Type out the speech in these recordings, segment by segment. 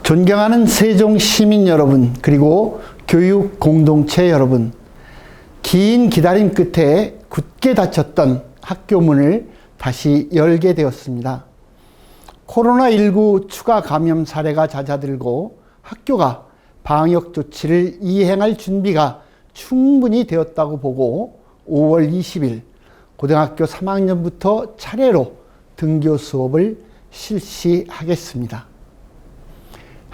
존경하는 세종 시민 여러분, 그리고 교육 공동체 여러분, 긴 기다림 끝에 굳게 닫혔던 학교 문을 다시 열게 되었습니다. 코로나19 추가 감염 사례가 잦아들고 학교가 방역 조치를 이행할 준비가 충분히 되었다고 보고 5월 20일 고등학교 3학년부터 차례로 등교 수업을 실시하겠습니다.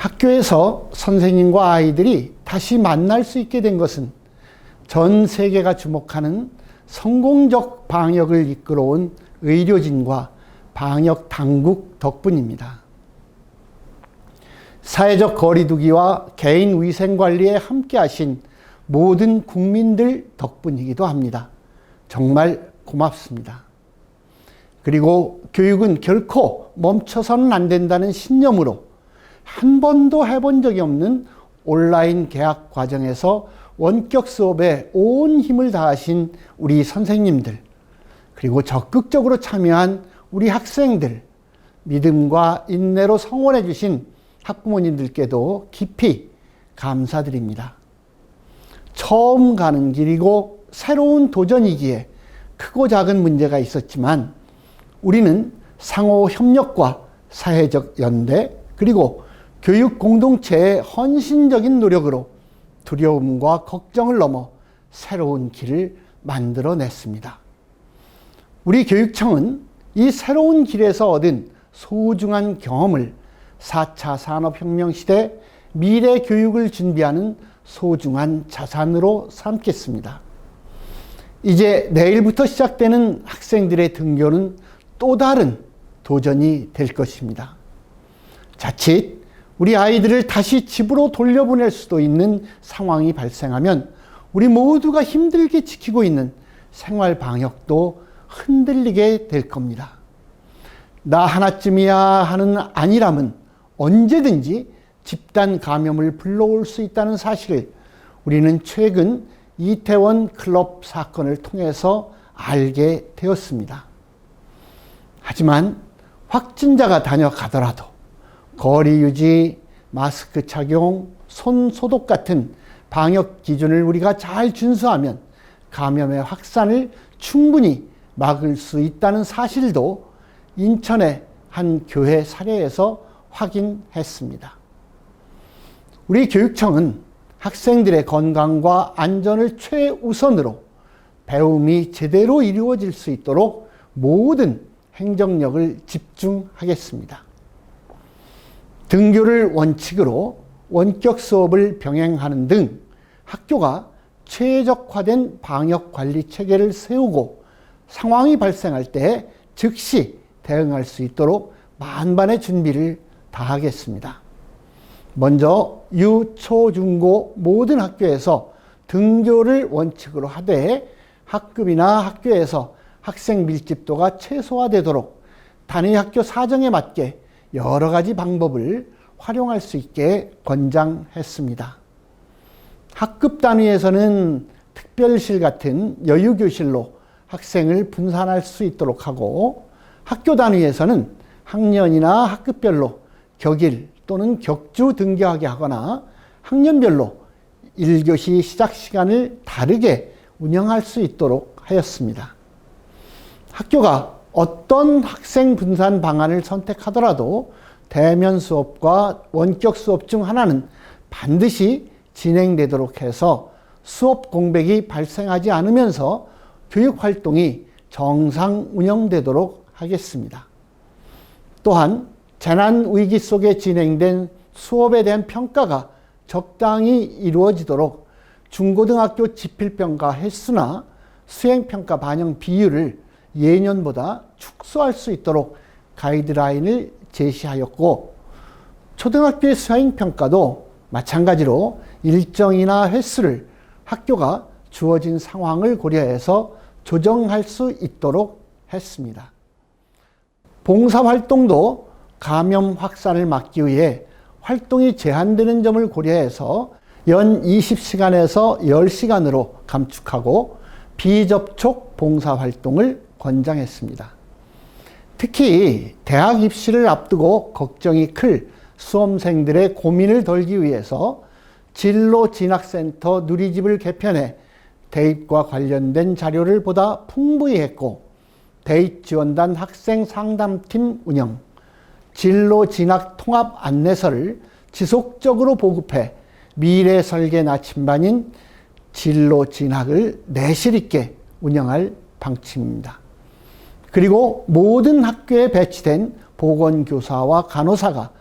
학교에서 선생님과 아이들이 다시 만날 수 있게 된 것은 전 세계가 주목하는 성공적 방역을 이끌어온 의료진과 방역 당국 덕분입니다. 사회적 거리두기와 개인 위생 관리에 함께 하신 모든 국민들 덕분이기도 합니다. 정말 고맙습니다. 그리고 교육은 결코 멈춰서는 안 된다는 신념으로 한 번도 해본 적이 없는 온라인 개학 과정에서 원격 수업에 온 힘을 다하신 우리 선생님들, 그리고 적극적으로 참여한 우리 학생들, 믿음과 인내로 성원해 주신 학부모님들께도 깊이 감사드립니다. 처음 가는 길이고 새로운 도전이기에 크고 작은 문제가 있었지만 우리는 상호 협력과 사회적 연대, 그리고 교육 공동체의 헌신적인 노력으로 두려움과 걱정을 넘어 새로운 길을 만들어냈습니다. 우리 교육청은 이 새로운 길에서 얻은 소중한 경험을 4차 산업혁명 시대 미래 교육을 준비하는 소중한 자산으로 삼겠습니다. 이제 내일부터 시작되는 학생들의 등교는 또 다른 도전이 될 것입니다. 자칫 우리 아이들을 다시 집으로 돌려보낼 수도 있는 상황이 발생하면 우리 모두가 힘들게 지키고 있는 생활 방역도 흔들리게 될 겁니다. 나 하나쯤이야 하는 안일함은 언제든지 집단 감염을 불러올 수 있다는 사실을 우리는 최근 이태원 클럽 사건을 통해서 알게 되었습니다. 하지만 확진자가 다녀가더라도 거리 유지, 마스크 착용, 손 소독 같은 방역 기준을 우리가 잘 준수하면 감염의 확산을 충분히 막을 수 있다는 사실도 인천의 한 교회 사례에서 확인했습니다. 우리 교육청은 학생들의 건강과 안전을 최우선으로 배움이 제대로 이루어질 수 있도록 모든 행정력을 집중하겠습니다. 등교를 원칙으로 원격 수업을 병행하는 등 학교가 최적화된 방역 관리 체계를 세우고 상황이 발생할 때 즉시 대응할 수 있도록 만반의 준비를 다하겠습니다. 먼저 유, 초, 중고 모든 학교에서 등교를 원칙으로 하되 학급이나 학교에서 학생 밀집도가 최소화되도록 단위 학교 사정에 맞게 여러 가지 방법을 활용할 수 있게 권장했습니다. 학급 단위에서는 특별실 같은 여유교실로 학생을 분산할 수 있도록 하고 학교 단위에서는 학년이나 학급별로 격일 또는 격주 등교하게 하거나 학년별로 1교시 시작 시간을 다르게 운영할 수 있도록 하였습니다. 학교가 어떤 학생 분산 방안을 선택하더라도 대면 수업과 원격 수업 중 하나는 반드시 진행되도록 해서 수업 공백이 발생하지 않으면서 교육 활동이 정상 운영되도록 하겠습니다. 또한 재난 위기 속에 진행된 수업에 대한 평가가 적당히 이루어지도록 중고등학교 지필평가 횟수나 수행평가 반영 비율을 예년보다 축소할 수 있도록 가이드라인을 제시하였고, 초등학교의 수행평가도 마찬가지로 일정이나 횟수를 학교가 주어진 상황을 고려해서 조정할 수 있도록 했습니다. 봉사활동도 감염 확산을 막기 위해 활동이 제한되는 점을 고려해서 연 20시간에서 10시간으로 감축하고 비접촉 봉사활동을 권장했습니다. 특히 대학 입시를 앞두고 걱정이 클 수험생들의 고민을 덜기 위해서 진로진학센터 누리집을 개편해 대입과 관련된 자료를 보다 풍부히 했고, 대입지원단 학생상담팀 운영, 진로진학 통합 안내서를 지속적으로 보급해 미래 설계 나침반인 진로진학을 내실 있게 운영할 방침입니다. 그리고 모든 학교에 배치된 보건교사와 간호사가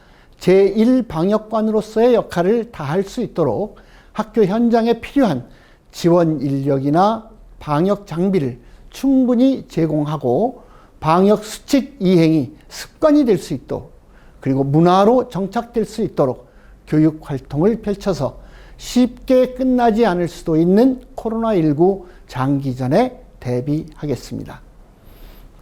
제1방역관으로서의 역할을 다할 수 있도록 학교 현장에 필요한 지원 인력이나 방역 장비를 충분히 제공하고 방역 수칙 이행이 습관이 될 수 있도록, 그리고 문화로 정착될 수 있도록 교육 활동을 펼쳐서 쉽게 끝나지 않을 수도 있는 코로나19 장기전에 대비하겠습니다.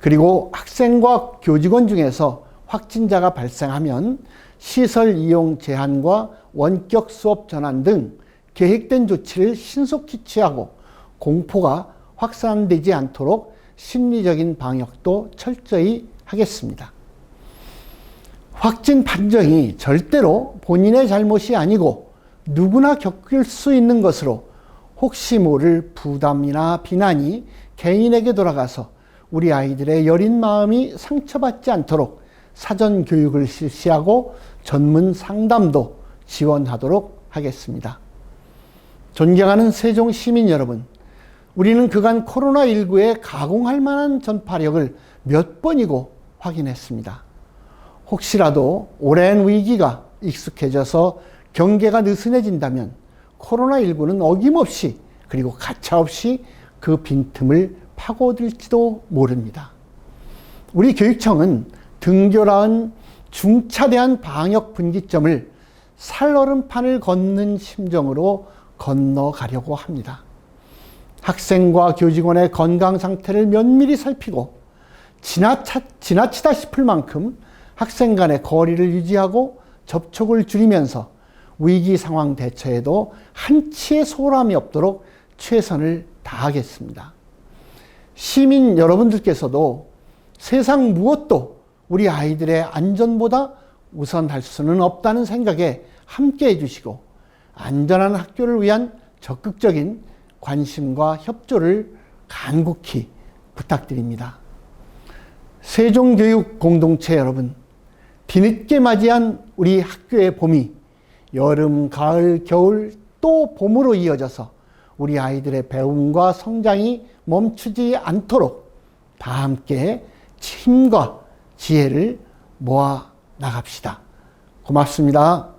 그리고 학생과 교직원 중에서 확진자가 발생하면 시설 이용 제한과 원격 수업 전환 등 계획된 조치를 신속히 취하고 공포가 확산되지 않도록 심리적인 방역도 철저히 하겠습니다. 확진 판정이 절대로 본인의 잘못이 아니고 누구나 겪을 수 있는 것으로 혹시 모를 부담이나 비난이 개인에게 돌아가서 우리 아이들의 여린 마음이 상처받지 않도록 사전 교육을 실시하고 전문 상담도 지원하도록 하겠습니다. 존경하는 세종 시민 여러분, 우리는 그간 코로나19에 가공할 만한 전파력을 몇 번이고 확인했습니다. 혹시라도 오랜 위기가 익숙해져서 경계가 느슨해진다면 코로나19는 어김없이 그리고 가차없이 그 빈틈을 파고들지도 모릅니다. 우리 교육청은 등교라는 중차대한 방역 분기점을 살얼음판을 걷는 심정으로 건너가려고 합니다. 학생과 교직원의 건강 상태를 면밀히 살피고 지나치다 싶을 만큼 학생 간의 거리를 유지하고 접촉을 줄이면서 위기 상황 대처에도 한치의 소홀함이 없도록 최선을 다하겠습니다. 시민 여러분들께서도 세상 무엇도 우리 아이들의 안전보다 우선할 수는 없다는 생각에 함께 해주시고 안전한 학교를 위한 적극적인 관심과 협조를 간곡히 부탁드립니다. 세종교육 공동체 여러분, 뒤늦게 맞이한 우리 학교의 봄이 여름, 가을, 겨울 또 봄으로 이어져서 우리 아이들의 배움과 성장이 멈추지 않도록 다 함께 힘과 지혜를 모아 나갑시다. 고맙습니다.